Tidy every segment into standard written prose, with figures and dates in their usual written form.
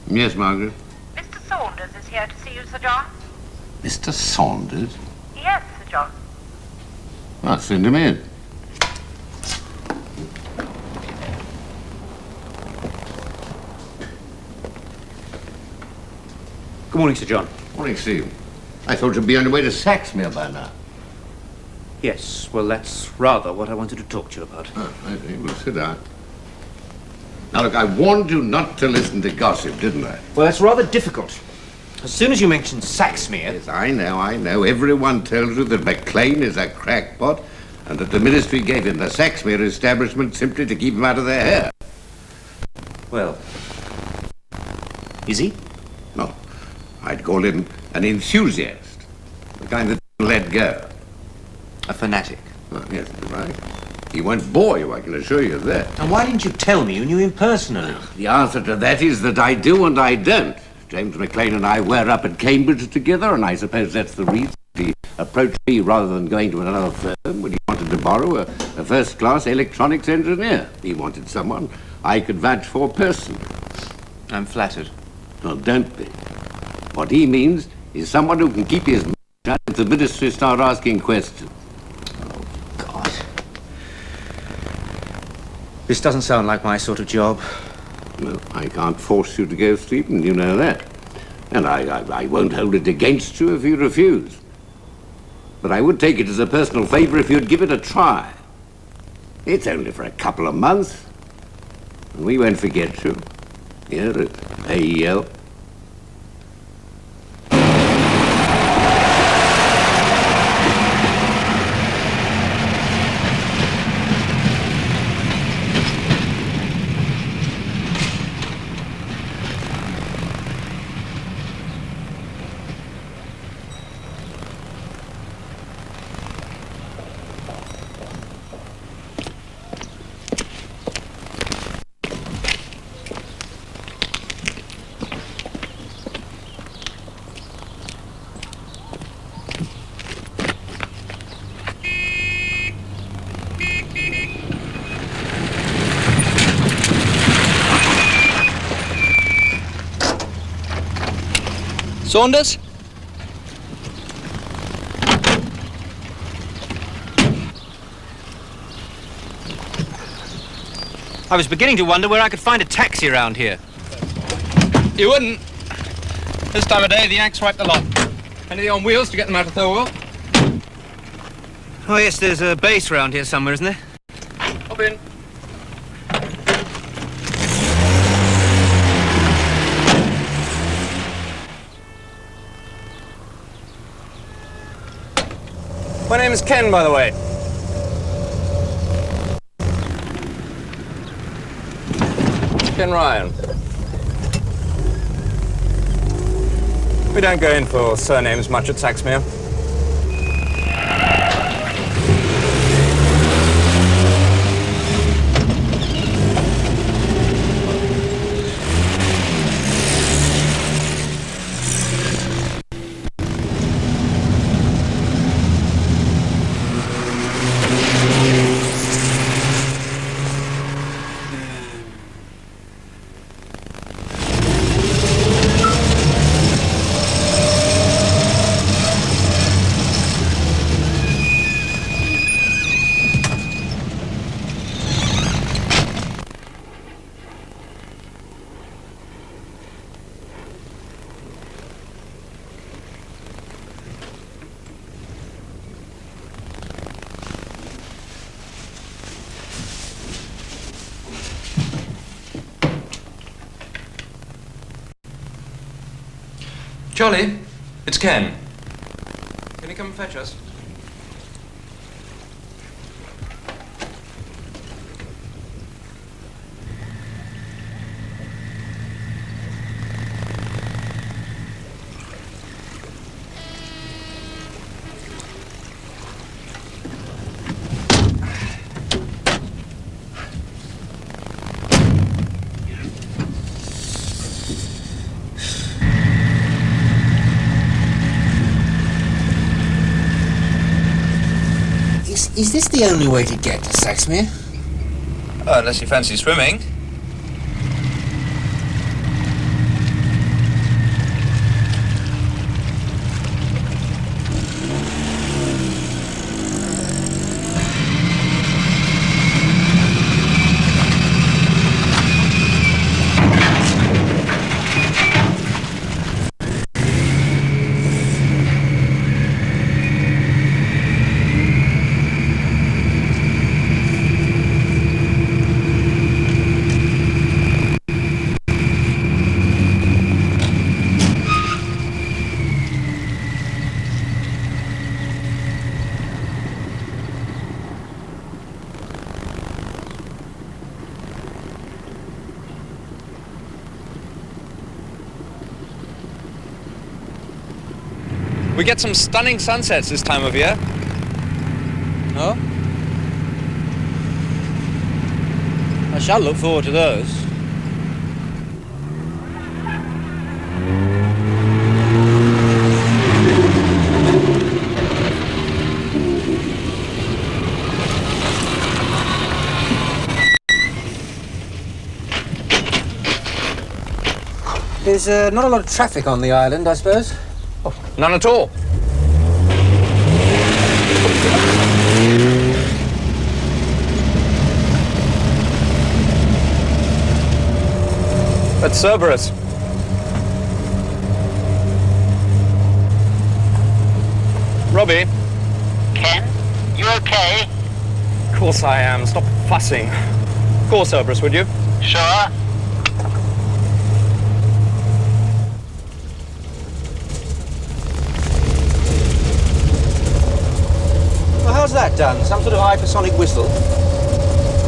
Yes, Margaret? Mr. Saunders is here to see you, Sir John. Mr. Saunders? Yes, Sir John. Well, send him in. Good morning, Sir John. Morning, Stephen. I thought you'd be on your way to Saxmere by now. Yes, well, that's rather what I wanted to talk to you about. Oh, I see. Well, sit down. Now, look, I warned you not to listen to gossip, didn't I? Well, that's rather difficult. As soon as you mentioned Saxmere... Yes, I know. Everyone tells you that McLean is a crackpot and that the ministry gave him the Saxmere establishment simply to keep him out of their hair. Well, is he? No, I'd call him an enthusiast, the kind that doesn't let go. A fanatic? Oh, yes, you're right. He won't bore you, I can assure you of that. And why didn't you tell me you knew him personally? The answer to that is that I do and I don't. James McLean and I were up at Cambridge together, and I suppose that's the reason he approached me rather than going to another firm when he wanted to borrow a first-class electronics engineer. He wanted someone I could vouch for personally. I'm flattered. Well, don't be. What he means is someone who can keep his mouth shut if the ministry start asking questions. God. This doesn't sound like my sort of job. Well, I can't force you to go, Stephen, you know that. And I won't hold it against you if you refuse. But I would take it as a personal favor if you'd give it a try. It's only for a couple of months. And we won't forget you. Here at AEL. Saunders? I was beginning to wonder where I could find a taxi around here. You wouldn't. This time of day, the Yanks wipe the lot. Anything on wheels to get them out of Thorwell? Oh, yes, there's a base around here somewhere, isn't there? Hop in. My name is Ken, by the way. Ken Ryan. We don't go in for surnames much at Saxmere. Charlie, it's Ken. Can you come and fetch us? Is this the only way to get to Saxmere? Oh, unless you fancy swimming. We get some stunning sunsets this time of year. Oh? I shall look forward to those. There's not a lot of traffic on the island, I suppose. None at all. That's Cerberus. Robbie. Ken, you okay? Of course I am. Stop fussing. Call Cerberus, would you? Sure. Well, how's that done? Some sort of hypersonic whistle?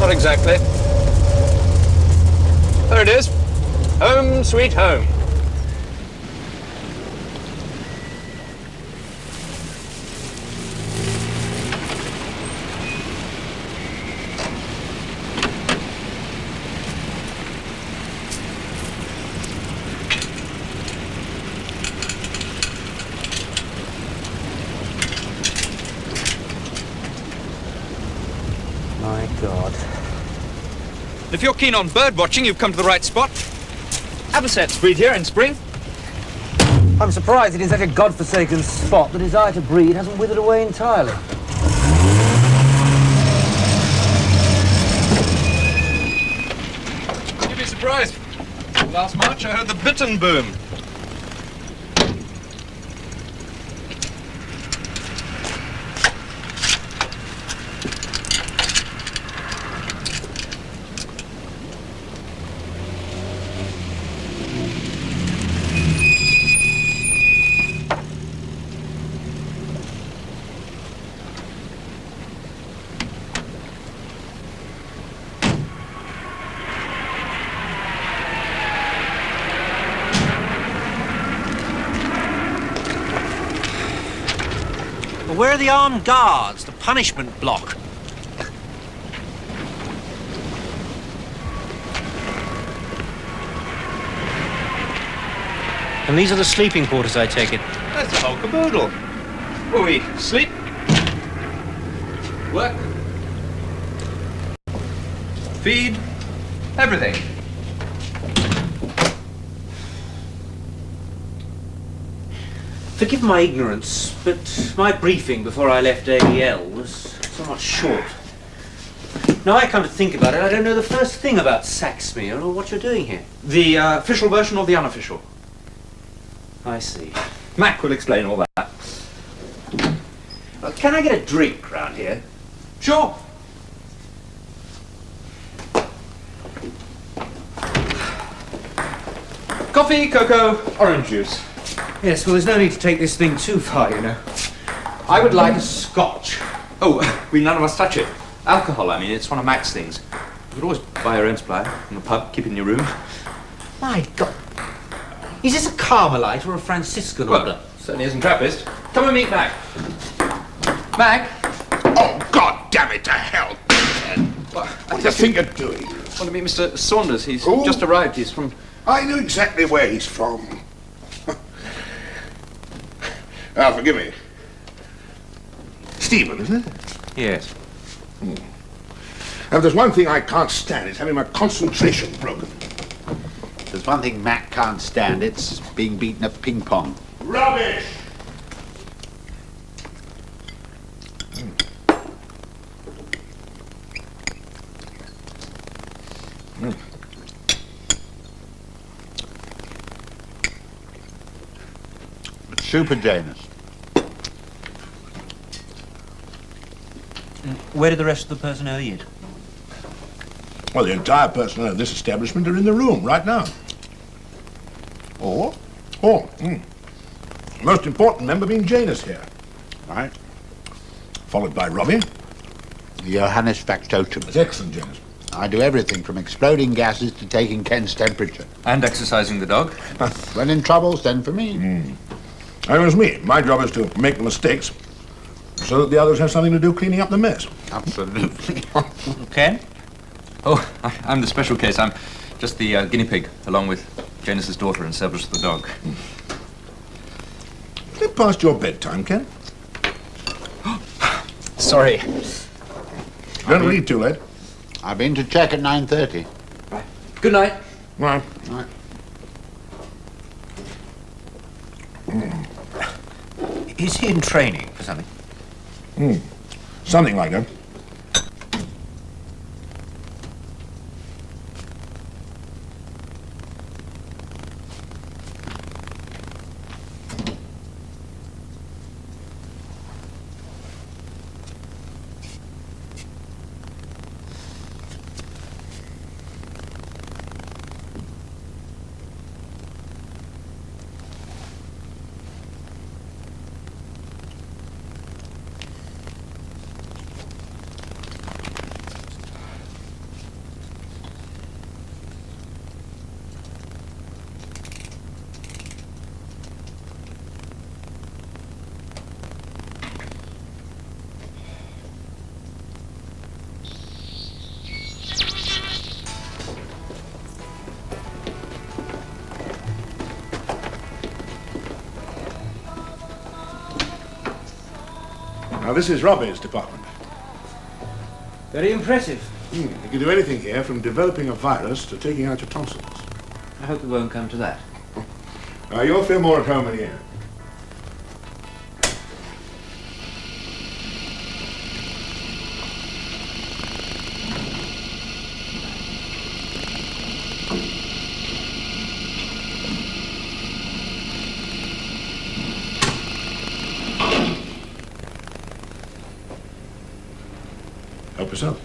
Not exactly. There it is. Home sweet home. My God. If you're keen on bird watching, you've come to the right spot. Avocets breed here in spring. I'm surprised that in such a godforsaken spot the desire to breed hasn't withered away entirely. You'd be surprised. Last March I heard the bittern boom. Where are the armed guards? The punishment block? And these are the sleeping quarters, I take it? That's the whole caboodle. Where we sleep, work, feed, everything. Forgive my ignorance, but my briefing before I left AEL was somewhat short. Now I come to think about it, I don't know the first thing about Saxmeer or what you're doing here. The official version or the unofficial? I see. Mac will explain all that. Well, can I get a drink round here? Sure. Coffee, cocoa, orange juice. Yes, well, there's no need to take this thing too far, you know. I would like a scotch. Oh, we none of us touch it. Alcohol, I mean, it's one of Mac's things. You could always buy your own supply from the pub, keep it in your room. My God. Is this a Carmelite or a Franciscan order? Well, certainly isn't Trappist. Come and meet Mac. Mac? Oh, God damn it to hell! What do you think you're doing? I want to meet Mr. Saunders. He's Who? just arrived. He's from... I know exactly where he's from. Now, forgive me. Stephen, isn't it? Yes. Now, there's one thing I can't stand, it's having my concentration broken. There's one thing Mac can't stand, it's being beaten at ping pong. Rubbish! Super Janus. Where did the rest of the personnel eat? Well, the entire personnel of this establishment are in the room right now. The most important member being Janus here. Right. Followed by Robbie. Johannes Factotum. That's excellent, Janus. I do everything from exploding gases to taking Ken's temperature. And exercising the dog. When in trouble, send for me. That was me. My job is to make the mistakes so that the others have something to do cleaning up the mess. Absolutely. Ken? Oh, I'm the special case. I'm just the guinea pig, along with Janus's daughter and Cerberus the dog. Is it past your bedtime, Ken? Sorry. Don't read too late. I've been to check at 9:30. Good night. Right. Right. Is he in training for something? Something like that. Now, this is Robbie's department. Very impressive. You can do anything here, from developing a virus to taking out your tonsils. I hope it won't come to that. You'll feel more at home in here. Help yourself.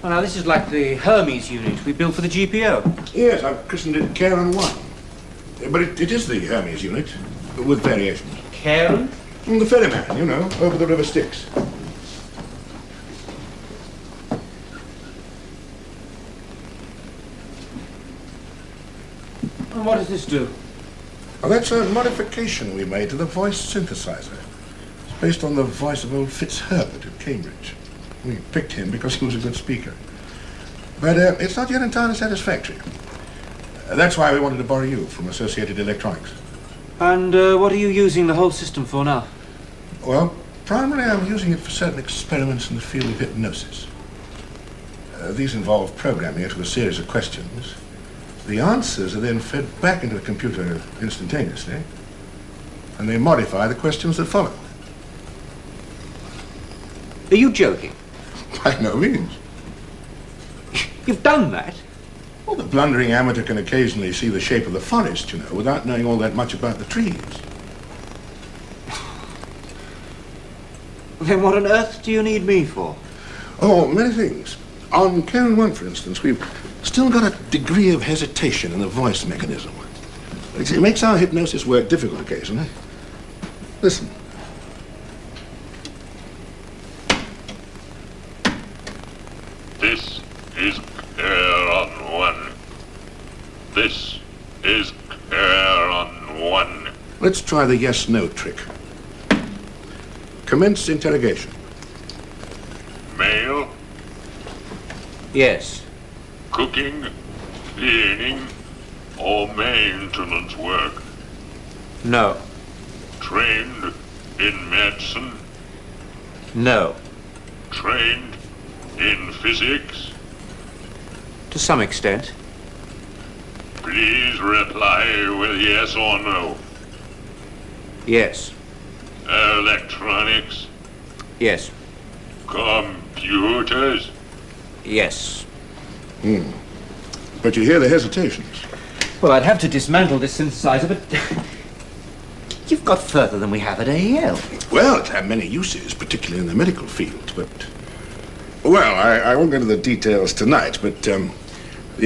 Well, now, this is like the Hermes unit we built for the GPO. Yes, I've christened it Karen 1. But it is the Hermes unit, with variations. Karen? The ferryman, you know, over the River Styx. And what does this do? Well, that's a modification we made to the voice synthesizer. It's based on the voice of old Fitzherbert at Cambridge. We picked him because he was a good speaker. But it's not yet entirely satisfactory. That's why we wanted to borrow you from Associated Electronics. And what are you using the whole system for now? Well, primarily I'm using it for certain experiments in the field of hypnosis. These involve programming it with a series of questions. The answers are then fed back into the computer instantaneously, and they modify the questions that follow. Are you joking? By no means. You've done that? Well, the blundering amateur can occasionally see the shape of the forest, you know, without knowing all that much about the trees. Then what on earth do you need me for? Oh, many things. On Karen 1, for instance, we've still got a degree of hesitation in the voice mechanism. It makes our hypnosis work difficult occasionally. Listen. This is Karen 1. This is Karen 1. Let's try the yes-no trick. Commence interrogation. Mail, Yes. cooking, cleaning, or maintenance work. No. Trained in medicine, No. trained in physics. To some extent. Please reply with yes or no. Yes. Electronics, Yes. computers. Yes. But you hear the hesitations. Well, I'd have to dismantle this synthesizer, but you've got further than we have at AEL. Well, it's had many uses, particularly in the medical field, but... Well, I won't go into the details tonight, but the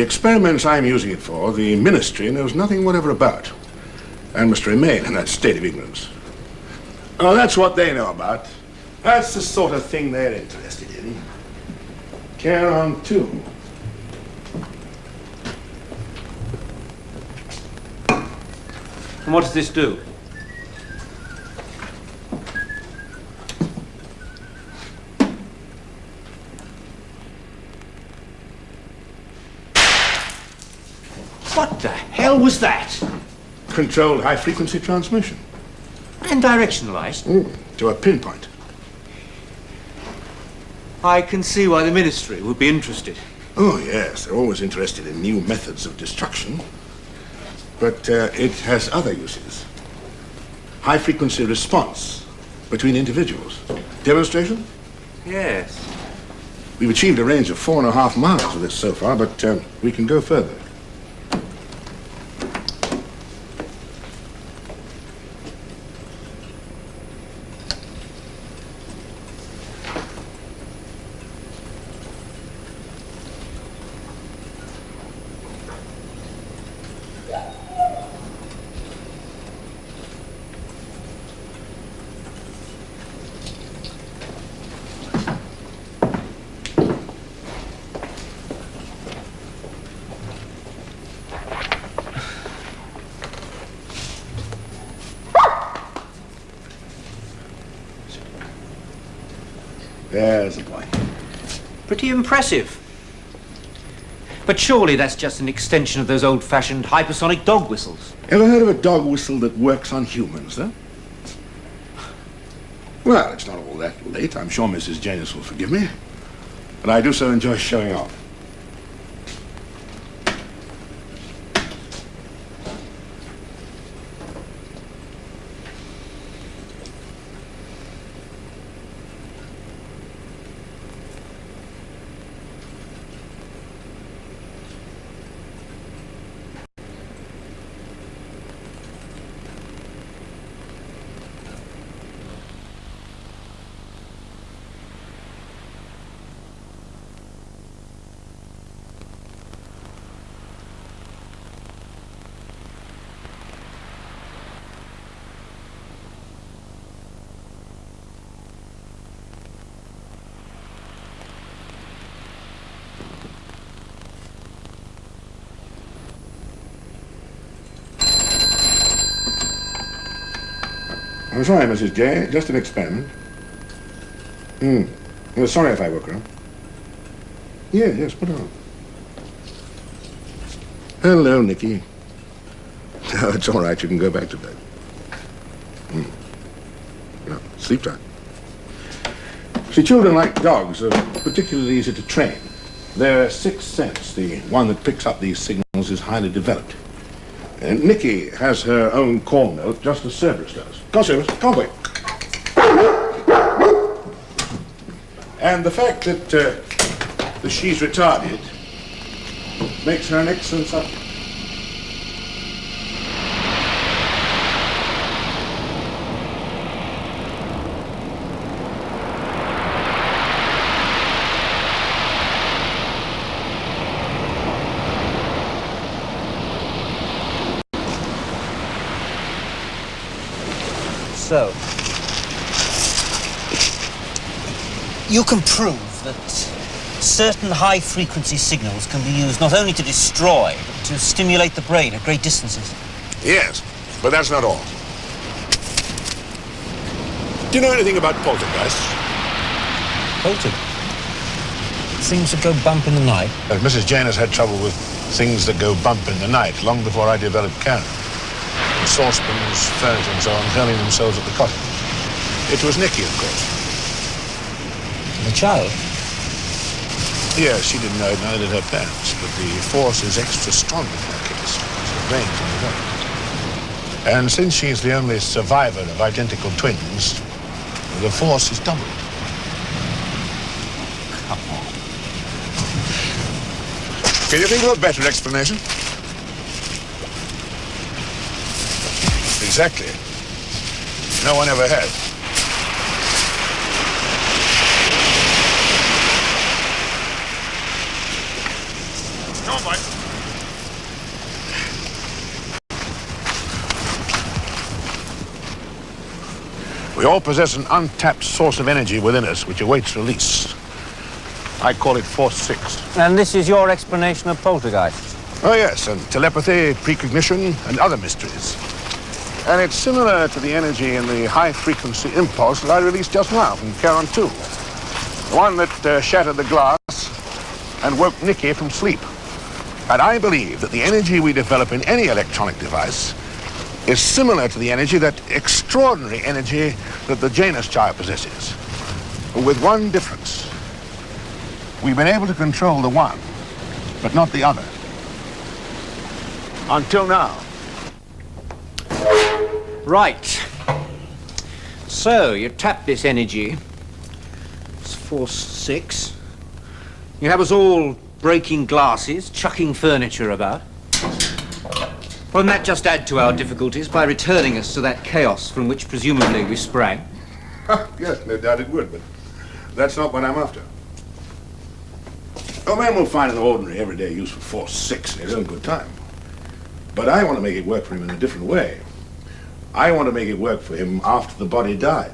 experiments I'm using it for, the ministry knows nothing whatever about, and must remain in that state of ignorance. Oh, that's what they know about. That's the sort of thing they're interested in. Karen 2. And what does this do? What the hell was that? Controlled high-frequency transmission. And directionalized? To a pinpoint. I can see why the Ministry would be interested. Oh, yes. They're always interested in new methods of destruction. But it has other uses. High-frequency response between individuals. Demonstration? Yes. We've achieved a range of 4.5 miles with this so far, but we can go further. There's the boy. Pretty impressive. But surely that's just an extension of those old-fashioned hypersonic dog whistles. Ever heard of a dog whistle that works on humans, though? Well, it's not all that late. I'm sure Mrs. Janus will forgive me. But I do so enjoy showing off. I'm sorry, Mrs. J. Just an experiment. Well, sorry if I woke her up. Yes, put on. Hello, Nicky. Oh, it's all right. You can go back to bed. No, sleep tight. See, children, like dogs, are particularly easy to train. Their sixth sense, the one that picks up these signals, is highly developed. And Nicky has her own call note, just as Cerberus does. Come on, Cerberus, come on, boy. And the fact that she's retarded makes her an excellent subject. So, you can prove that certain high-frequency signals can be used not only to destroy, but to stimulate the brain at great distances. Yes, but that's not all. Do you know anything about poltergeists? Things that go bump in the night. Mrs. Janus had trouble with things that go bump in the night long before I developed Karen. Saucepans, furniture and so on, hurling themselves at the cottage. It was Nicky, of course. The child? Yes, she didn't know it, neither did her parents, but the force is extra strong in her case. It's range on the road. And since she's the only survivor of identical twins, the force is doubled. Come on. Can you think of a better explanation? Exactly. No one ever has. Come on, boy. We all possess an untapped source of energy within us which awaits release. I call it Force 6. And this is your explanation of poltergeists? Oh, yes, and telepathy, precognition, and other mysteries. And it's similar to the energy in the high-frequency impulse that I released just now from Charon 2. The one that shattered the glass and woke Nicky from sleep. And I believe that the energy we develop in any electronic device is similar to the energy, that extraordinary energy that the Janus child possesses. With one difference. We've been able to control the one, but not the other. Until now. Right. So, you tap this energy. It's force 6. You have us all breaking glasses, chucking furniture about. Won't that just add to our difficulties by returning us to that chaos from which presumably we sprang? Yes, no doubt it would, but that's not what I'm after. Oh, man will find an ordinary, everyday use for force 6 in his own good time. But I want to make it work for him in a different way. I want to make it work for him after the body dies.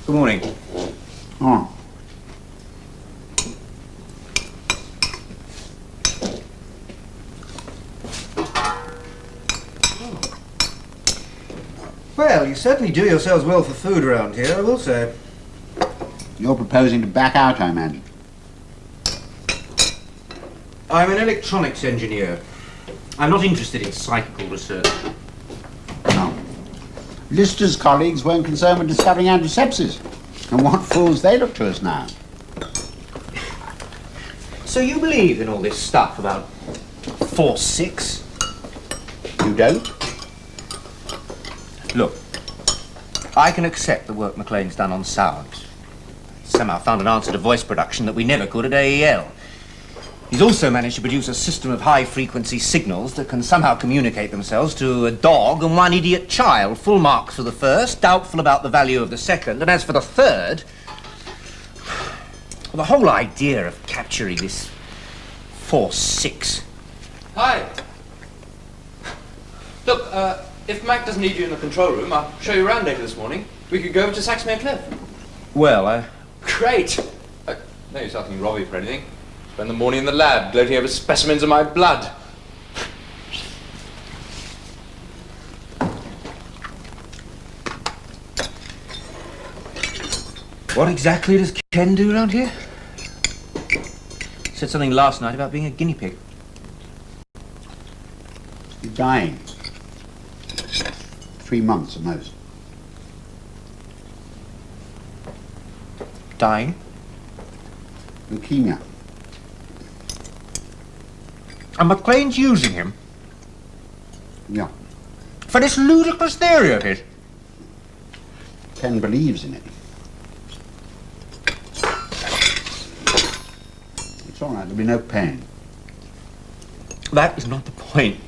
Good morning. Oh. Well, you certainly do yourselves well for food around here, I will say. You're proposing to back out, I imagine. I'm an electronics engineer. I'm not interested in psychical research. No. Lister's colleagues weren't concerned with discovering antisepsis. And what fools they look to us now. So you believe in all this stuff about force 6? You don't? Look, I can accept the work McLean's done on sound. He's somehow found an answer to voice production that we never could at AEL. He's also managed to produce a system of high-frequency signals that can somehow communicate themselves to a dog and one idiot child. Full marks for the first, doubtful about the value of the second, and as for the third, well, the whole idea of capturing this force 6. Hi. Look, if Mac doesn't need you in the control room, I'll show you around later this morning. We could go over to Saxmere Cliff. Well, Great! No use asking Robbie for anything. Spend the morning in the lab, gloating over specimens of my blood. what exactly does Ken do around here? Said something last night about being a guinea pig. You're dying. 3 months at most. Dying? Leukemia. And McLean's using him Yeah. for this ludicrous theory of his. Ken believes in it. It's all right, there'll be no pain. That is not the point.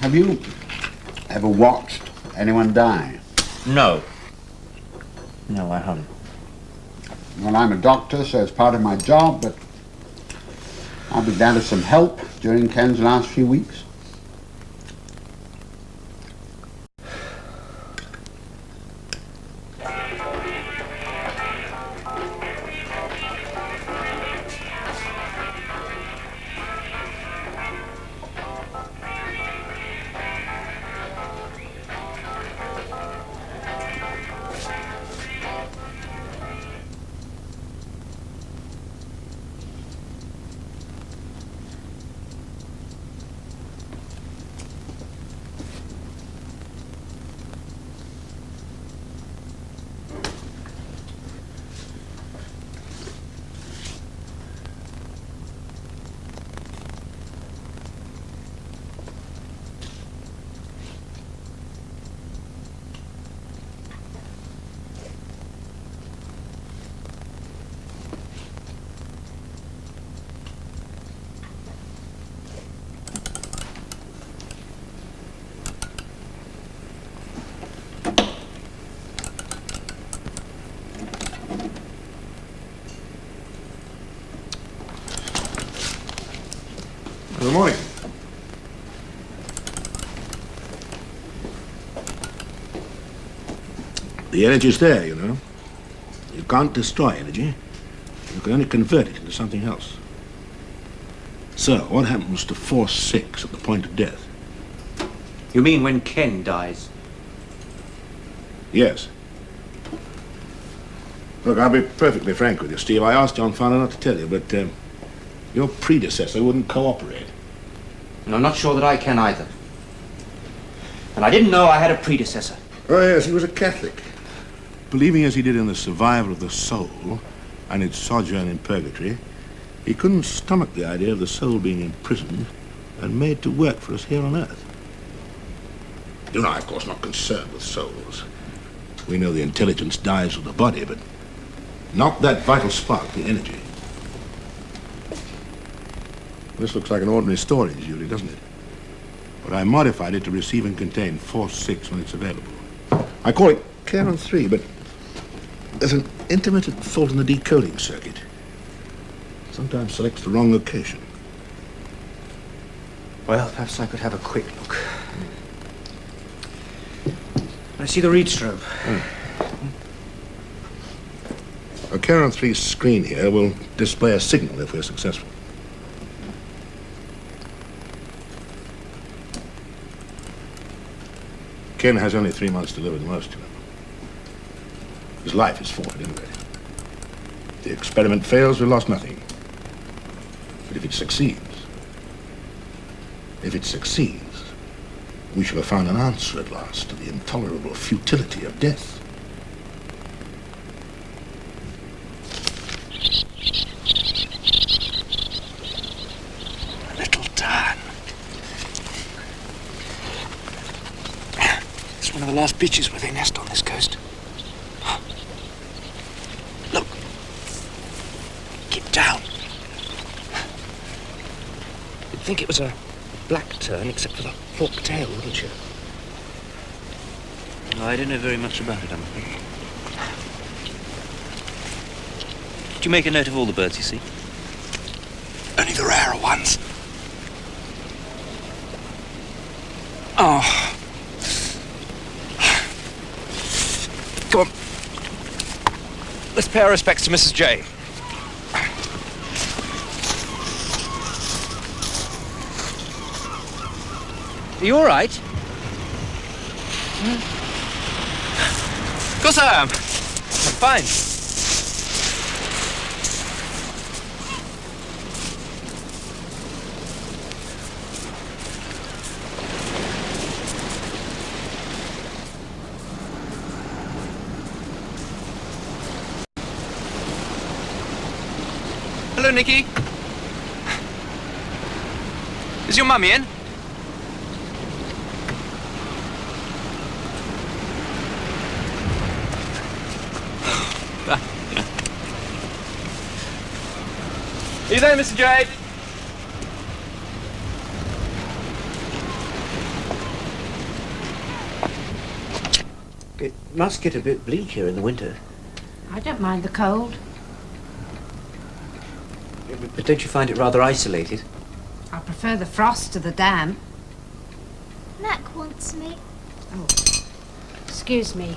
Have you ever watched anyone die? No. No, I haven't. Well, I'm a doctor, so it's part of my job, but I'll be glad of some help during Ken's last few weeks. morning. The energy's there, you know. You can't destroy energy. You can only convert it into something else. So, what happens to Force 6 at the point of death? You mean when Ken dies? Yes. Look, I'll be perfectly frank with you, Steve. I asked John Fowler not to tell you, but your predecessor wouldn't cooperate. And I'm not sure that I can either. And I didn't know I had a predecessor. Oh, yes, he was a Catholic. Believing as he did in the survival of the soul and its sojourn in purgatory, he couldn't stomach the idea of the soul being imprisoned and made to work for us here on Earth. You know, I'm, of course, not concerned with souls. We know the intelligence dies with the body, but not that vital spark, the energy. This looks like an ordinary storage unit, doesn't it? But I modified it to receive and contain Force 6 when it's available. I call it Karen 3, but there's an intermittent fault in the decoding circuit. Sometimes selects the wrong location. Well, perhaps I could have a quick look. I see the read strobe. A Karen 3 screen here will display a signal if we're successful. Ken has only 3 months to live at the most, you know. His life is forward anyway. If the experiment fails, we've lost nothing. But if it succeeds, we shall have found an answer at last to the intolerable futility of death. Little Dan. It's one of the last beaches where they nest on this coast. Look. Keep down. You'd think it was a black tern except for the forked tail, wouldn't you? I don't know very much about it, I'm afraid. Did you make a note of all the birds you see? Only the rarer ones. Oh. Come on. Let's pay our respects to Mrs. J. Are you all right? Of course I am. I'm fine. Hello, Nikki. Is your mummy in? Are you there, Mr. J? It must get a bit bleak here in the winter. I don't mind the cold. But don't you find it rather isolated? I prefer the frost to the damp. Mac wants me. Oh, excuse me.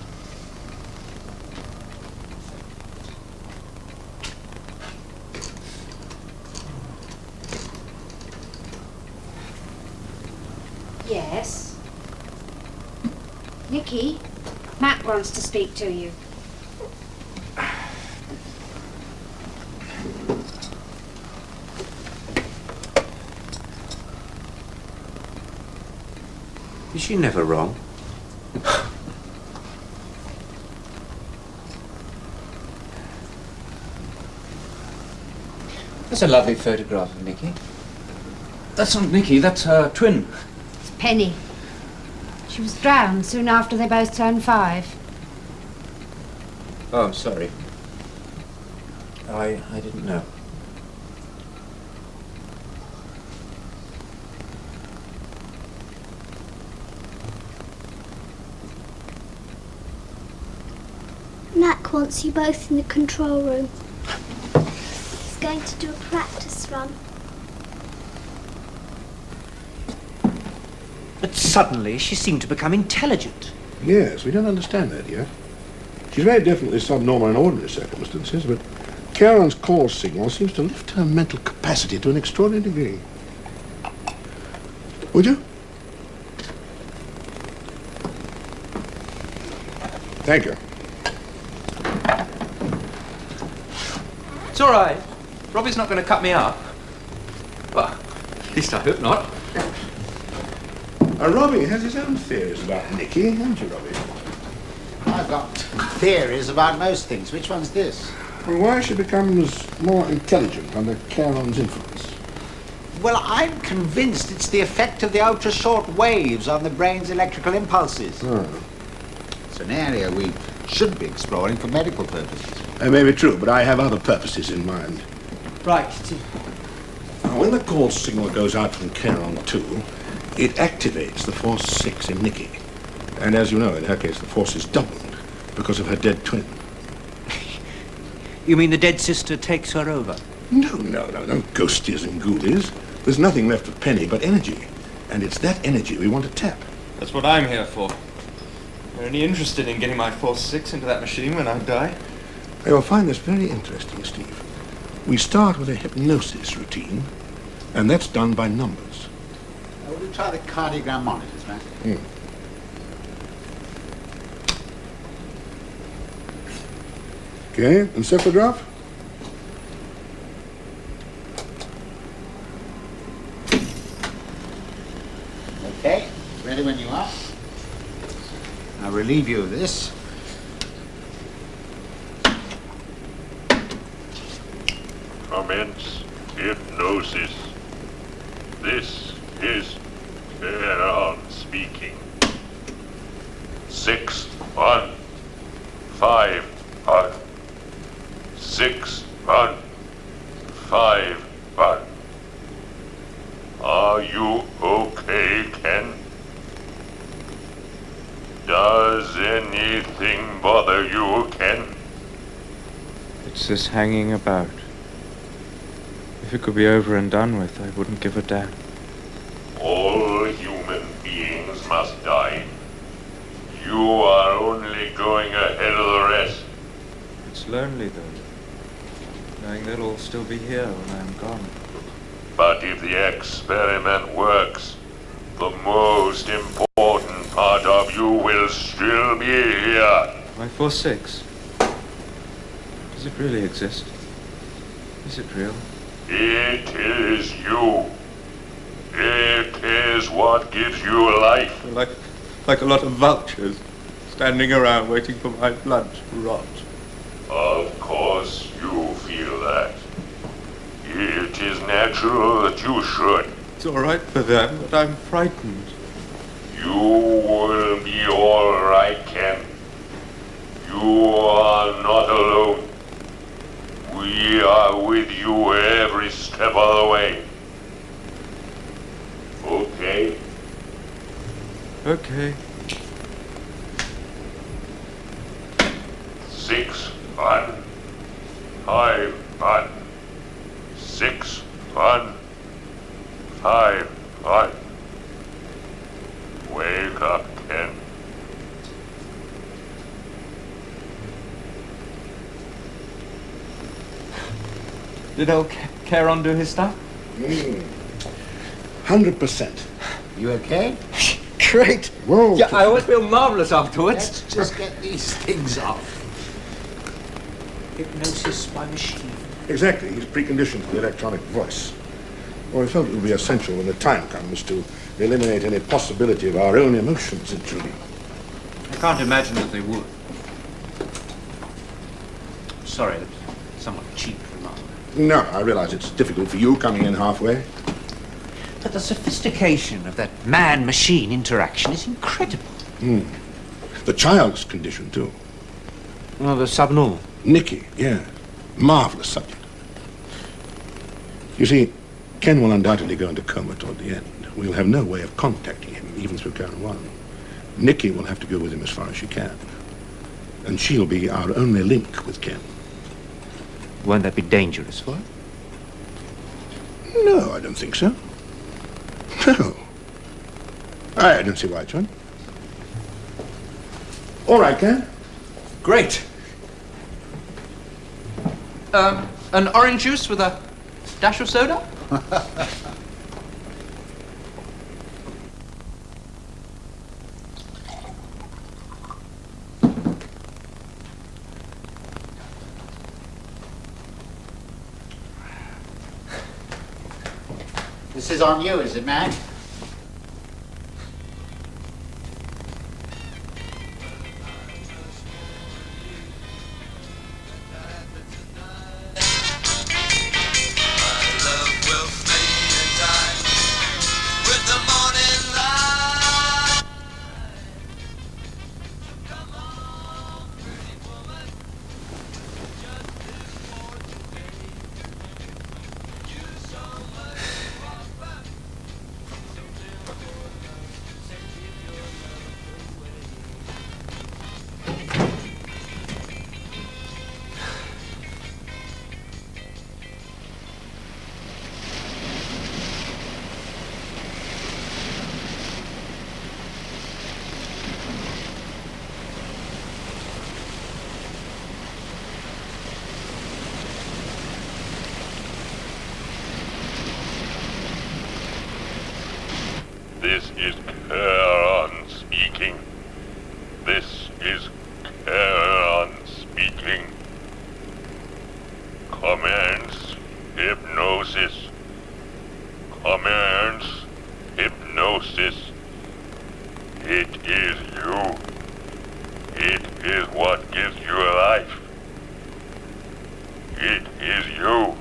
Yes? Nikki, Matt wants to speak to you. Is she never wrong? That's a lovely photograph of Nikki. That's not Nikki, that's her twin. It's Penny. She was drowned soon after they both turned 5. Oh, I'm sorry. I didn't know. Mac wants you both in the control room. He's going to do a practice run. But suddenly she seemed to become intelligent. Yes, we don't understand that yet. She's very definitely subnormal in ordinary circumstances, but Karen's call signal seems to lift her mental capacity to an extraordinary degree. Would you? Thank you. It's all right. Robbie's not going to cut me up. Well, at least I hope not. Robbie has his own theories about Nikki, haven't you, Robbie? I've got theories about most things. Which one's this? Well, why she becomes more intelligent under Karen's influence. Well, I'm convinced it's the effect of the ultra-short waves on the brain's electrical impulses. Oh. It's an area we should be exploring for medical purposes. That may be true, but I have other purposes in mind. Right. Now, when the call signal goes out from Karen 2, it activates the force 6 in Nikki. And as you know, in her case, the force is doubled because of her dead twin. You mean the dead sister takes her over? No ghosties and ghoulies. There's nothing left of Penny but energy. And it's that energy we want to tap. That's what I'm here for. Are any interested in getting my Force 6 into that machine when I die? You'll find this very interesting, Steve. We start with a hypnosis routine, and that's done by numbers. Now, will you try the cardiogram monitors, man? Okay, encephalograph? Okay, ready when you are. I'll relieve you of this. Commence hypnosis. This is Aaron speaking. 6 1 5 1 6 1 5 1. Are you okay, Ken? Does anything bother you, Ken? It's this hanging about. If it could be over and done with, I wouldn't give a damn. All human beings must die. You are only going ahead of the rest. It's lonely, though, knowing they'll all still be here when I'm gone. But if the experiment works, the most important part of you will still be here. My Force 6? Does it really exist? Is it real? It is you. It is what gives you life. Like a lot of vultures standing around waiting for my blood to rot. Of course you feel that. It is natural that you should. It's all right for them, but I'm frightened. You will be all right, Ken. You are not alone. We are with you every step of the way. Okay? Okay. 6 1 5 1 6 1 5 1. Wake up, Ken. Did old Charon do his stuff? 100%. You okay? Great. Whoa. Yeah, I always feel marvelous afterwards. Let's just get these things off. Hypnosis by machine. Exactly. He's preconditioned to the electronic voice. Well, we felt it would be essential when the time comes to eliminate any possibility of our own emotions intruding. I can't imagine that they would. Sorry, that's somewhat cheap remark. No, I realize it's difficult for you coming in halfway. But the sophistication of that man-machine interaction is incredible. The child's condition, too. Well, the subnormal. Nikki, yeah. Marvelous subject. You see, Ken will undoubtedly go into coma toward the end. We'll have no way of contacting him, even through Karen 1. Nikki will have to go with him as far as she can. And she'll be our only link with Ken. Won't that be dangerous for her? No, I don't think so. No. I don't see why, John. All right, Ken. Great. An orange juice with a dash of soda? This is on you, is it, Mac? This is Karen speaking. This is Karen speaking. Commands hypnosis. Commands hypnosis. It is you. It is what gives you life. It is you.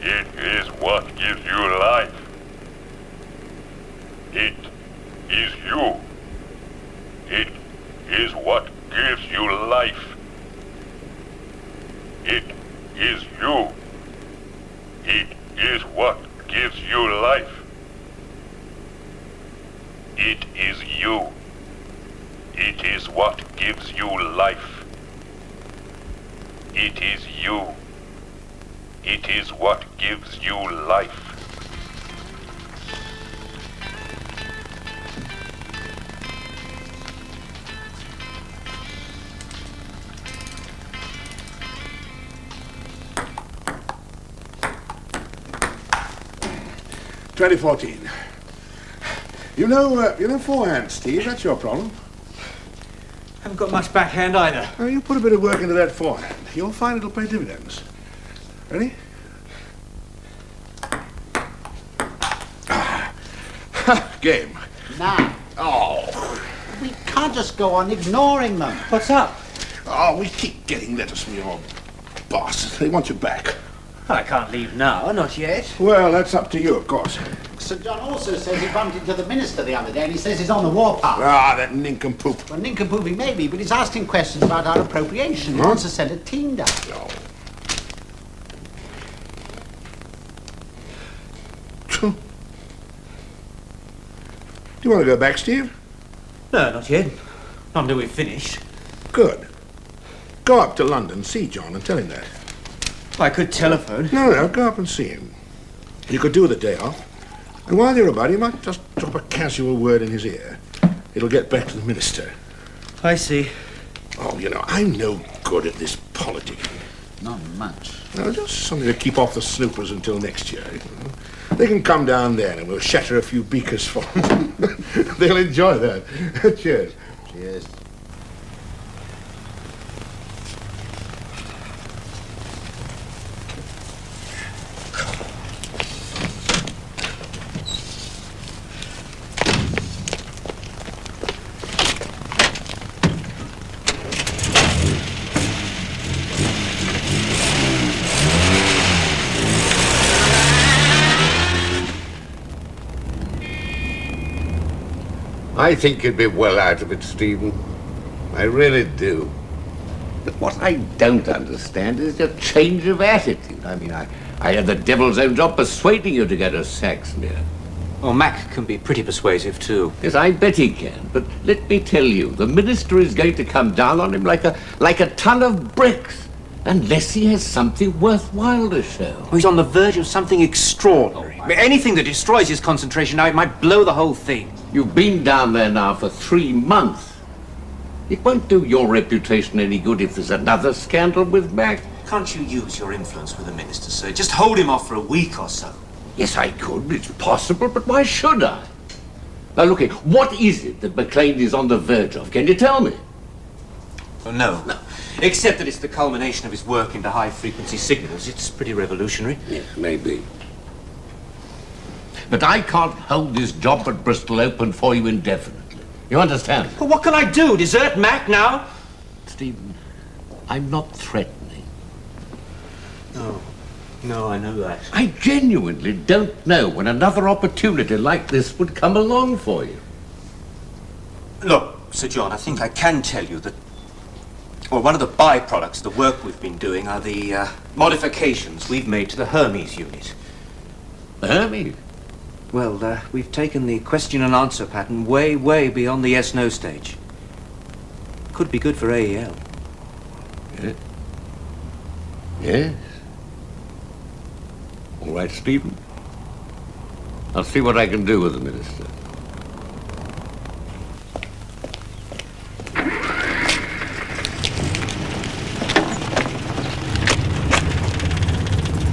It is what gives you life. It is you. It is what gives you life. It is you. It is what gives you life. It is you. It is what gives you life. It is you. It is what gives you life. $20.14. You know forehand, Steve. That's your problem. Haven't got much backhand either. Well, you put a bit of work into that forehand. You'll find it'll pay dividends. Ready? Game. Now. Oh. We can't just go on ignoring them. What's up? Oh, we keep getting letters from your boss. They want you back. I can't leave now, not yet. Well, that's up to you, of course. Sir John also says he bumped into the minister the other day and he says he's on the warpath. Ah, that nincompoop. Well, nincompoop he may be, but he's asking questions about our appropriation. He wants to send a team down. No. Do you want to go back, Steve? No, not yet. Not until we've finished. Good. Go up to London, see John, and tell him that. I could telephone. No, go up and see him. You could do with a day off. And while you're about, you might just drop a casual word in his ear. It'll get back to the minister. I see. Oh, I'm no good at this politicking. Not much. No, just something to keep off the snoopers until next year. They can come down there and we'll shatter a few beakers for them. They'll enjoy that. Cheers. Cheers. I think you'd be well out of it, Stephen. I really do. But what I don't understand is your change of attitude. I mean, I had the devil's own job persuading you to go to Saxony. Well, Mac can be pretty persuasive, too. Yes, I bet he can. But let me tell you, the minister is going to come down on him like a ton of bricks, unless he has something worthwhile to show. Well, he's on the verge of something extraordinary. Anything that destroys his concentration now, it might blow the whole thing. You've been down there now for 3 months. It won't do your reputation any good if there's another scandal with Mac. Can't you use your influence with the minister, sir? Just hold him off for a week or so. Yes, I could. It's possible, but why should I? Now, look here. What is it that McLean is on the verge of? Can you tell me? Oh, no. Except that it's the culmination of his work into high-frequency signals. It's pretty revolutionary. Yes, maybe. But I can't hold this job at Bristol open for you indefinitely. You understand? Well, what can I do? Desert Mac now? Stephen, I'm not threatening. No, I know that. I genuinely don't know when another opportunity like this would come along for you. Look, Sir John, I think I can tell you that, well, one of the byproducts of the work we've been doing are the modifications we've made to the Hermes unit. The Hermes? Well, we've taken the question and answer pattern way, way beyond the yes-no stage. Could be good for AEL. Yes. Yes. All right, Stephen. I'll see what I can do with the minister.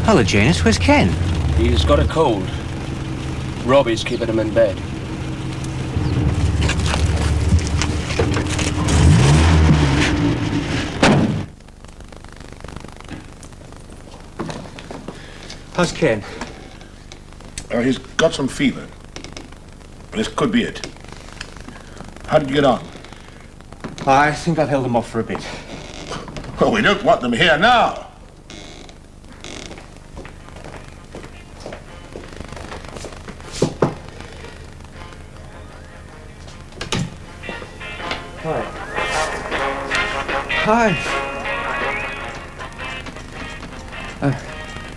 Hello, Janus. Where's Ken? He's got a cold. Robbie's keeping him in bed. How's Ken? He's got some fever. This could be it. How did you get on? I think I've held him off for a bit. Well, we don't want them here now. Hi.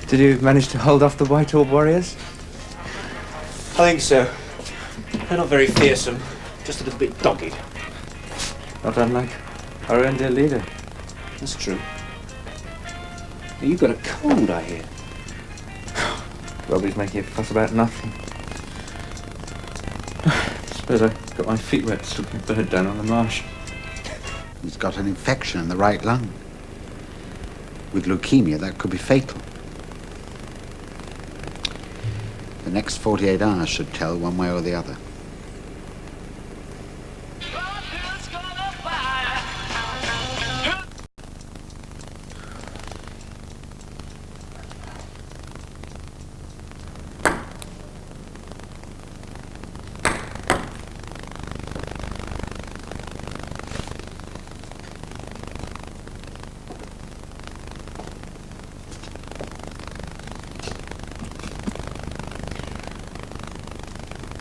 Did you manage to hold off the Whitehall warriors? I think so. They're not very fearsome, just a little bit dogged. Not unlike our own dear leader. That's true. Now, you've got a cold, I hear. Robbie's making a fuss about nothing. Suppose I got my feet wet stalking a bird down on the marsh. He's got an infection in the right lung. With leukemia, that could be fatal. The next 48 hours should tell one way or the other.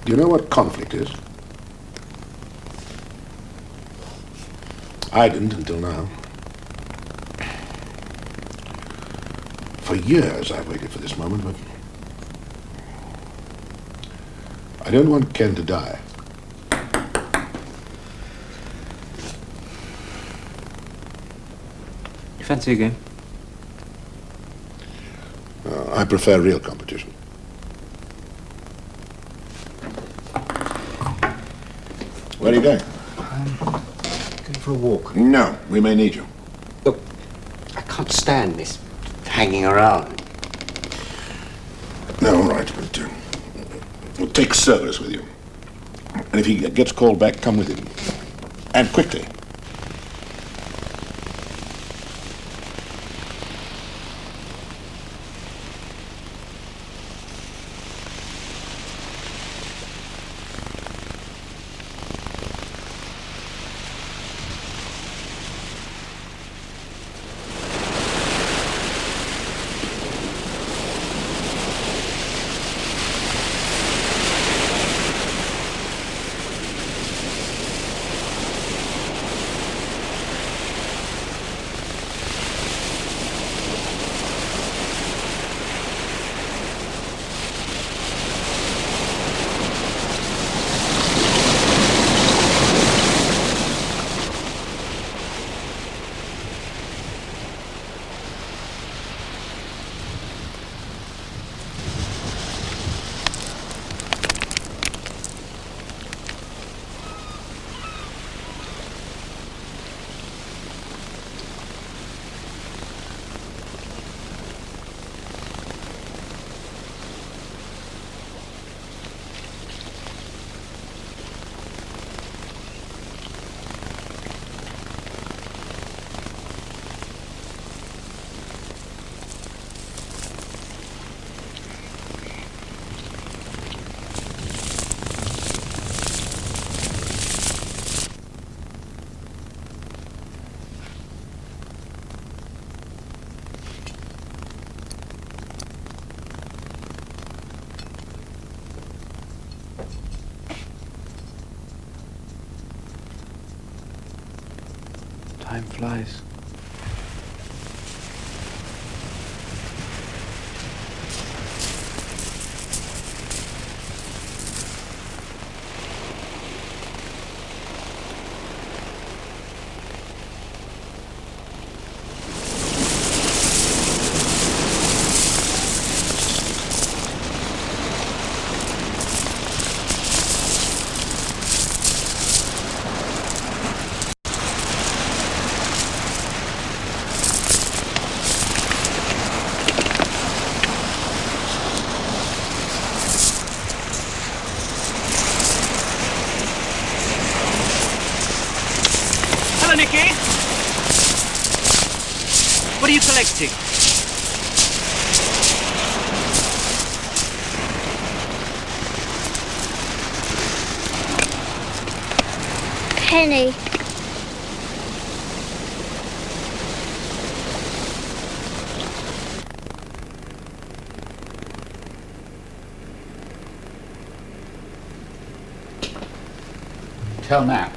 Do you know what conflict is? I didn't until now. For years I've waited for this moment, but I don't want Ken to die. You fancy a game? I prefer real competition. Where are you going? Going for a walk. No, we may need you. Look, I can't stand this hanging around. No, all right, but we'll take Cerberus with you. And if he gets called back, come with him. And quickly. Time flies. Hello, Nicky. What are you collecting? Penny. Tell Mac.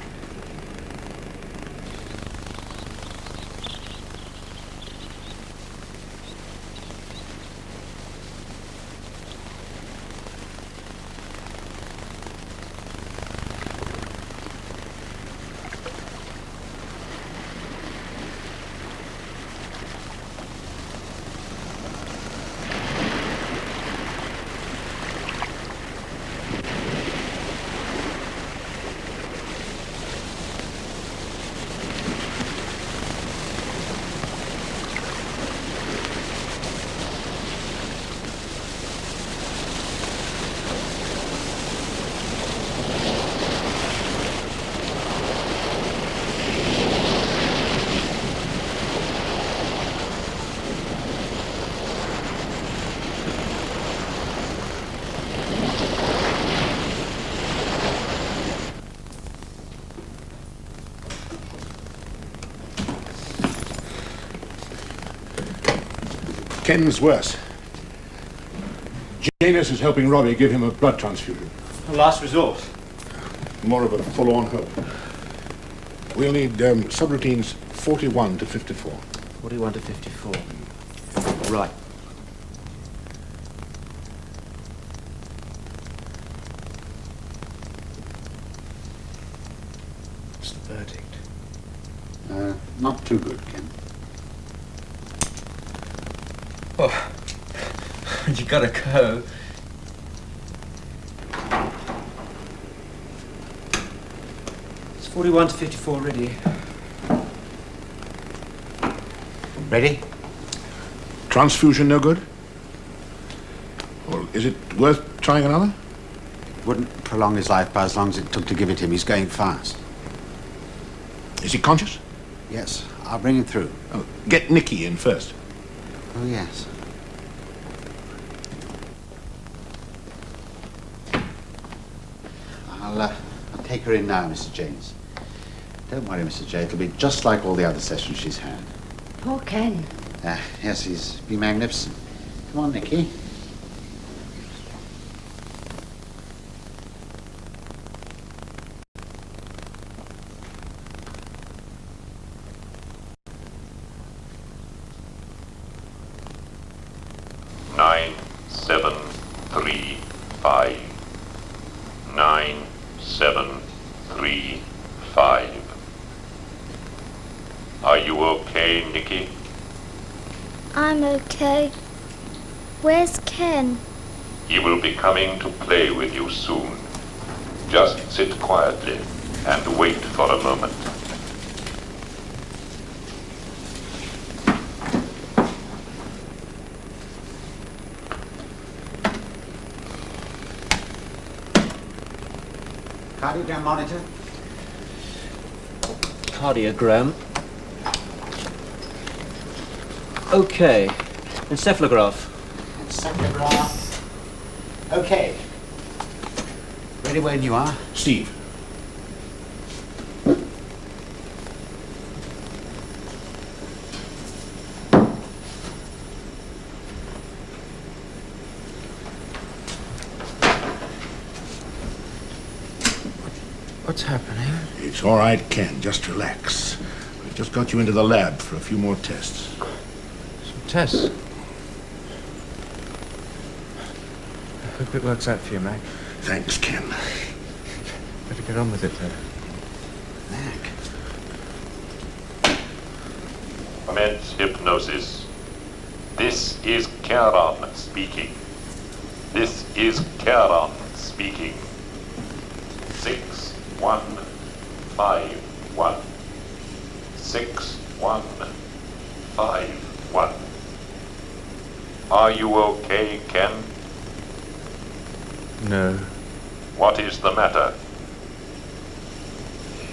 Ken's worse. Janus is helping Robbie give him a blood transfusion. A last resort. More of a full-on hope. We'll need subroutines 41 to 54. 41 to 54. Right. What's the verdict? Not too good, Ken. Oh, you gotta go. It's 41 to 54 ready. Ready? Transfusion no good? Well, is it worth trying another? Wouldn't prolong his life by as long as it took to give it him. He's going fast. Is he conscious? Yes, I'll bring him through. Oh, get Nicky in first. Oh, yes. I'll take her in now, Mrs. James. Don't worry, Mrs. J. It'll be just like all the other sessions she's had. Poor Ken. Yes, he's been magnificent. Come on, Nicky. Nine, 7, 3, 5. 9, 7, 3, 5. Are you okay, Nicky? I'm okay. Where's Ken? He will be coming to play with you soon. Just sit quietly and wait for a moment. Cardiogram monitor. Cardiogram. Okay. Encephalograph. Encephalograph. Okay. Ready when you are. Steve. What's happening? It's all right, Ken. Just relax. Just got you into the lab for a few more tests. Some tests? I hope it works out for you, Mac. Thanks, Ken. Better get on with it, though. Commence hypnosis. This is Karen speaking. This is Karen speaking. 6151. 6151. Are you okay, Ken? No. What is the matter?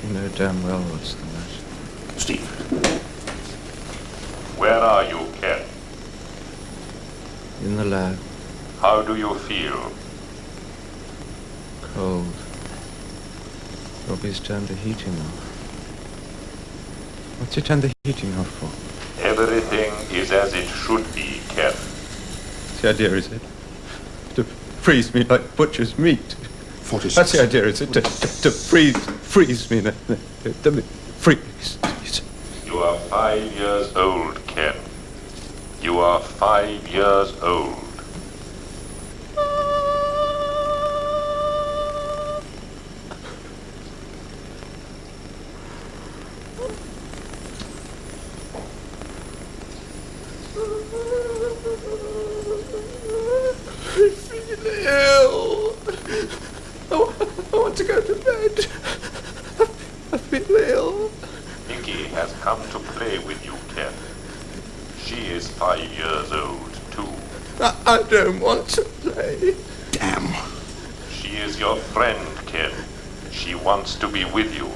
You know damn well what's the matter. Steve. Where are you, Ken? In the lab. How do you feel? Cold. Robbie's turned the heating off. What's he turned the heating off for? Everything is as it should be, Ken. The idea, is it? To freeze me like butcher's meat. 46. That's the idea, is it? To freeze me. Freeze. You are 5 years old, Ken. You are 5 years old. I want to go to bed. I feel ill. Nikki has come to play with you, Ken. She is 5 years old, too. I don't want to play. Damn. She is your friend, Ken. She wants to be with you.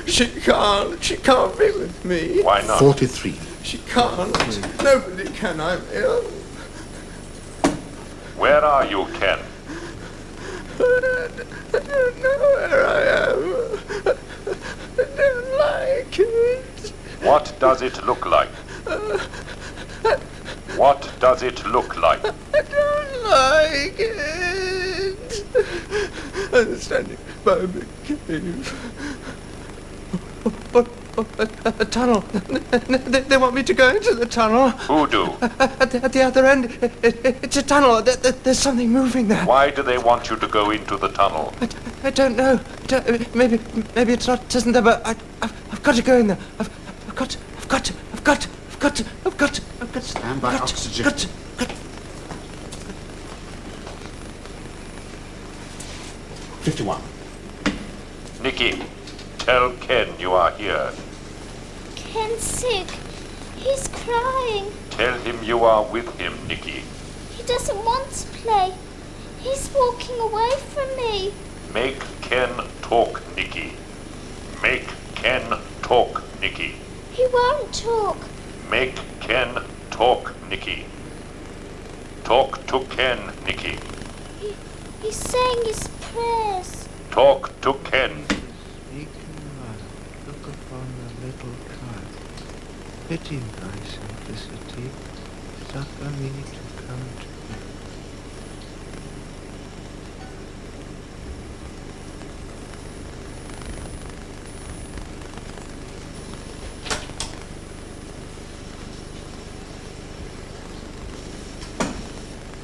She can't be with me. Why not? 43. She can't. Nobody can. I'm ill. Where are you, Ken? I don't know where I am. I don't like it. What does it look like? What does it look like? I don't like it. I'm standing by a big cave. A tunnel. They want me to go into the tunnel. Who do? At the other end, it's a tunnel. There's something moving there. Why do they want you to go into the tunnel? I don't know. Maybe it's not. Isn't there? But I've got to go in there. I've got to. Stand by oxygen. 51. Nikki, tell Ken you are here. Ken's sick. He's crying. Tell him you are with him, Nikki. He doesn't want to play. He's walking away from me. Make Ken talk, Nikki. Make Ken talk, Nikki. He won't talk. Make Ken talk, Nikki. Talk to Ken, Nikki. He's saying his prayers. Talk to Ken. Look upon the little child. Pity thy simplicity. Suffer me to come to thee.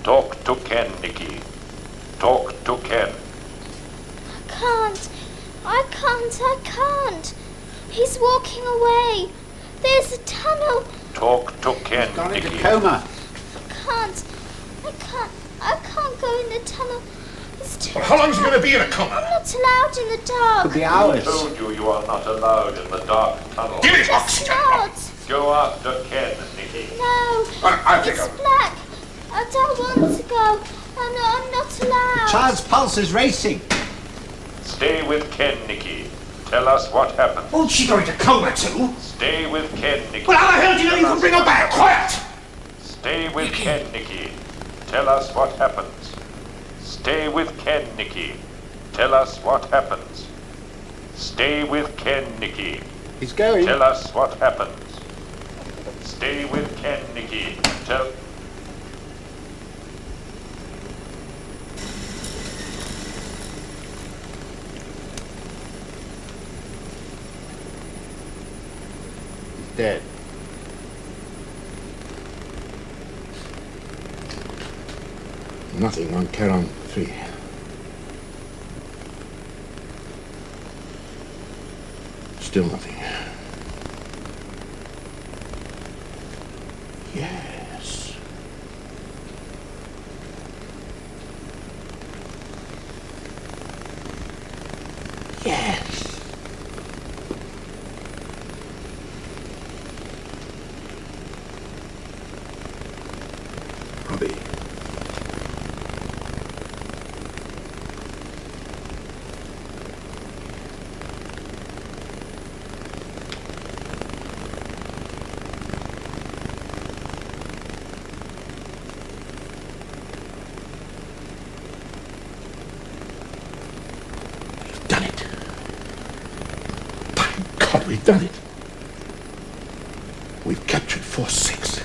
Talk to Ken, Nikki. Talk to Ken. I can't. He's walking away. There's a tunnel. Talk to Ken, Gone into Nikki. coma. I can't go in the tunnel. It's too Well, how long is he dark. going to be in a coma? I'm not allowed in the dark. Could be hours. Who told you you are not allowed in the dark tunnel? Give me It's oxygen. not. Go after Ken, Nikki. No. I'll take It's her. black. I don't want to go. I'm not allowed. Child's pulse is racing. Stay with Ken, Nikki. Tell us what happened. Won't she go into coma too? Stay with Ken, Nikki. Well, how the hell do you know you can bring her back? Quiet! Stay with Ken, Nikki. Tell us what happens. Stay with Ken, Nikki. Tell us what happens. Stay with Ken, Nikki. He's going. Tell us what happens. Stay with Ken, Nikki. Tell... Dead. Nothing on Charon 3. Still nothing. Yes. Yes. Robbie. God, we've done it. We've captured Force 6.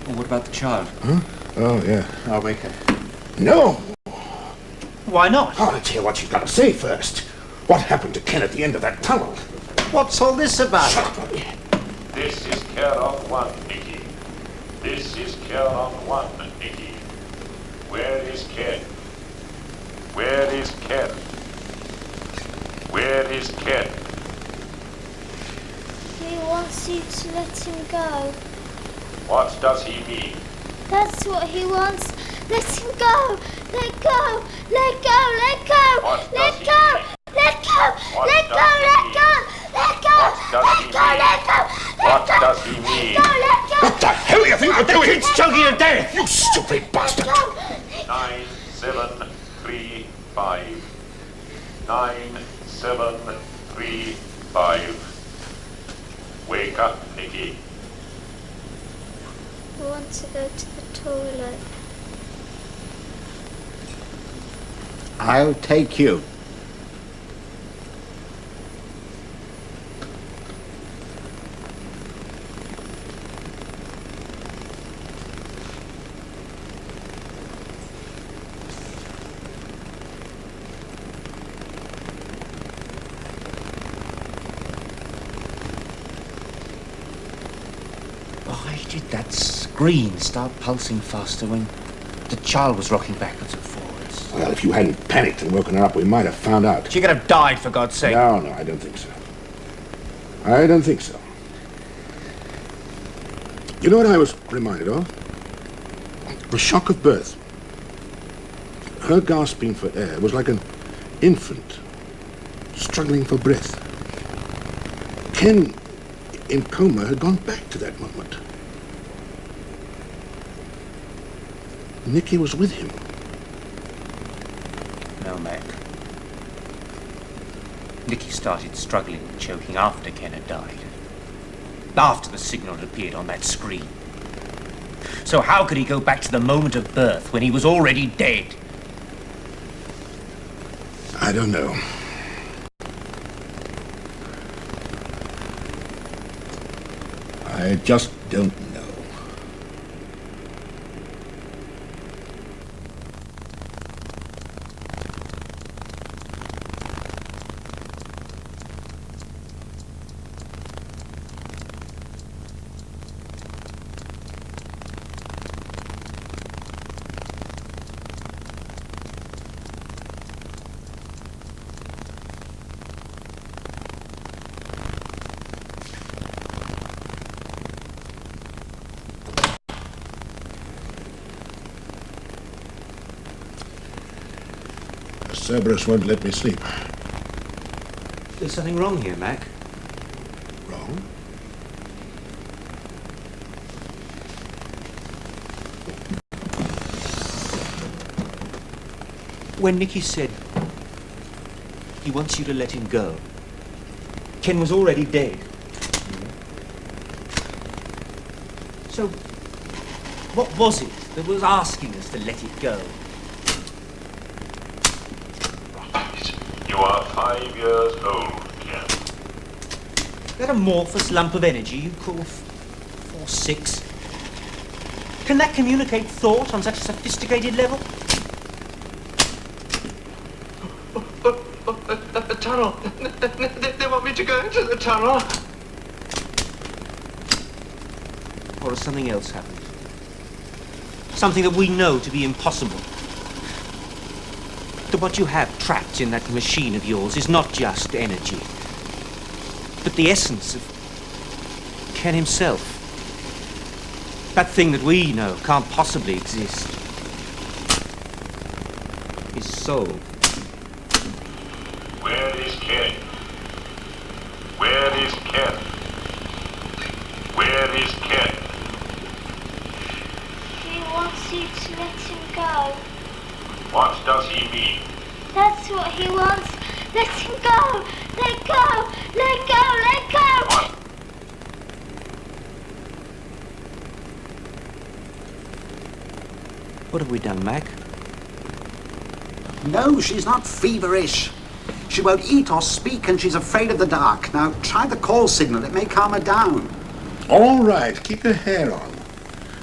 Well, what about the child? Huh? Oh, yeah. I'll wake her. No! Why not? Oh, let's hear what you've got to say first. What happened to Ken at the end of that tunnel? What's all this about? Shut up, Robbie. This is Charon 1, Nicky. This is Charon 1, Nicky. Where is Ken? Where is Ken? Where is Ken? He wants you to let him go. What does he mean? That's what he wants. Let him go. Let go. Let go. Let go. What Let does go. he mean? Let go. What Let go. does he Let mean? go. Let go. What does Let he go. mean? Let go. What does he mean? Let go. Let go. What the hell do you think you're doing? It's choking you to death! You stupid bastard! 9, 7, 3, 5. 9, 7, 3, 5. Wake up, Nicky. I want to go to the toilet. I'll take you. Why did that screen start pulsing faster when the child was rocking backwards and forwards? Well, if you hadn't panicked and woken her up, we might have found out. She could have died, for God's sake. No, I don't think so. I don't think so. You know what I was reminded of? The shock of birth. Her gasping for air was like an infant struggling for breath. Ken, in coma, had gone back to that moment. Nicky was with him. No, Mac. Nicky started struggling and choking after Ken had died. After the signal had appeared on that screen. So how could he go back to the moment of birth when he was already dead? I don't know. I just don't know. Cerberus won't let me sleep. There's something wrong here, Mac. Wrong? When Nicky said he wants you to let him go, Ken was already dead. So, what was it that was asking us to let it go? You are 5 years old, Ken. That amorphous lump of energy you call Force 6? Can that communicate thought on such a sophisticated level? A tunnel. There want me to go into the tunnel? Or has something else happened? Something that we know to be impossible. That what you have trapped in that machine of yours is not just energy, but the essence of Ken himself. That thing that we know can't possibly exist. His soul. Where is Ken? Where is Ken? Where is Ken? He wants you to let him go. What does he mean? That's what he wants. Let him go. Let go. Let go. Let go. What? What have we done, Mac? No, she's not feverish. She won't eat or speak, and she's afraid of the dark. Now, try the call signal. It may calm her down. All right, keep your hair on.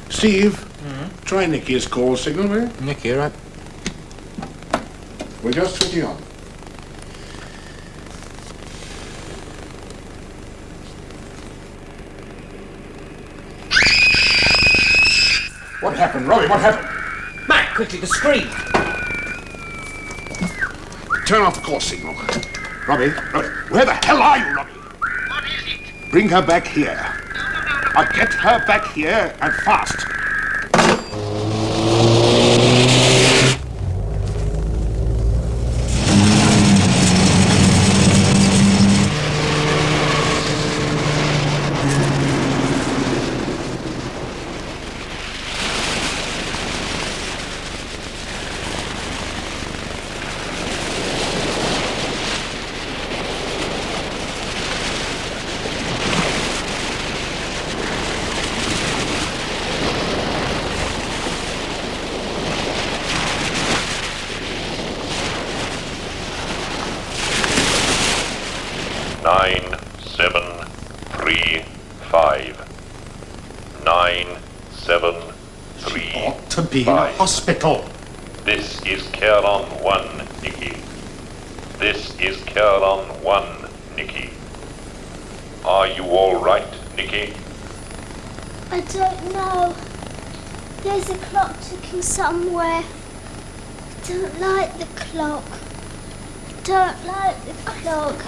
Steve, try Nikki's call signal, will you? Nicky, right? We're just switching on. What happened, Robbie? What happened? Mac, quickly, the screen! Turn off the call signal. Robbie, where the hell are you, Robbie? What is it? Bring her back here. Now get her back here and fast. 9735. 9735. Ought to be in a hospital. This is Caron 1, Nikki. This is Caron 1, Nikki. Are you all right, Nikki? I don't know. There's a clock ticking somewhere. I don't like the clock. Don't like the clock.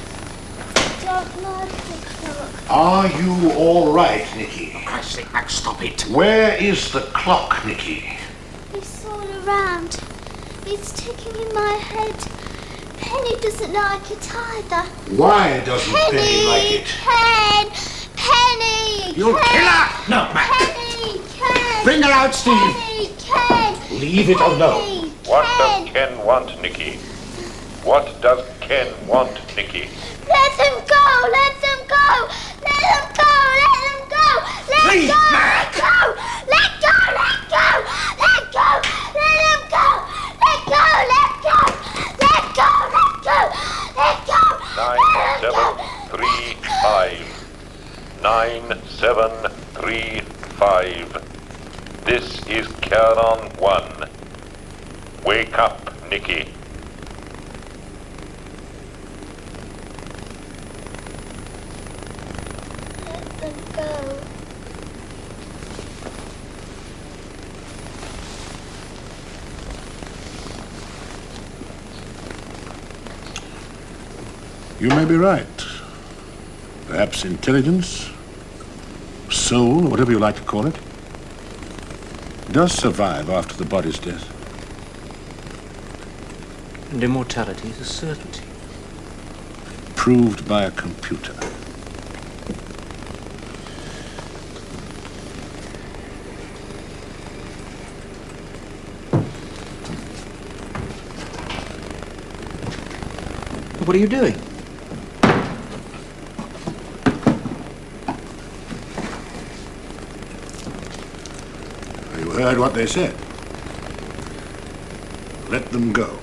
Don't like the clock. Are you all right, Nikki? I say, Max, stop it. Where is the clock, Nikki? It's all around. It's ticking in my head. Penny doesn't like it either. Why doesn't Penny like it? Penny! You'll kill her! No, Mac. Penny! Ken! Bring her out, Steve. Penny! Ken! Leave it alone. What does Ken want, Nikki? What does Ken want, Nikki? Let them go! Let them go! Let them go! Let them go! Let Please, go! Mac. Let go! Let go! Let go! Let them go! Let go! Let go! Let go! Let go! Let go! 9735. 9735. This is Caron 1. Wake up, Nikki. Let them go. You may be right. Perhaps intelligence, soul, whatever you like to call it, does survive after the body's death. And immortality is a certainty. Proved by a computer. What are you doing? You heard what they said. Let them go.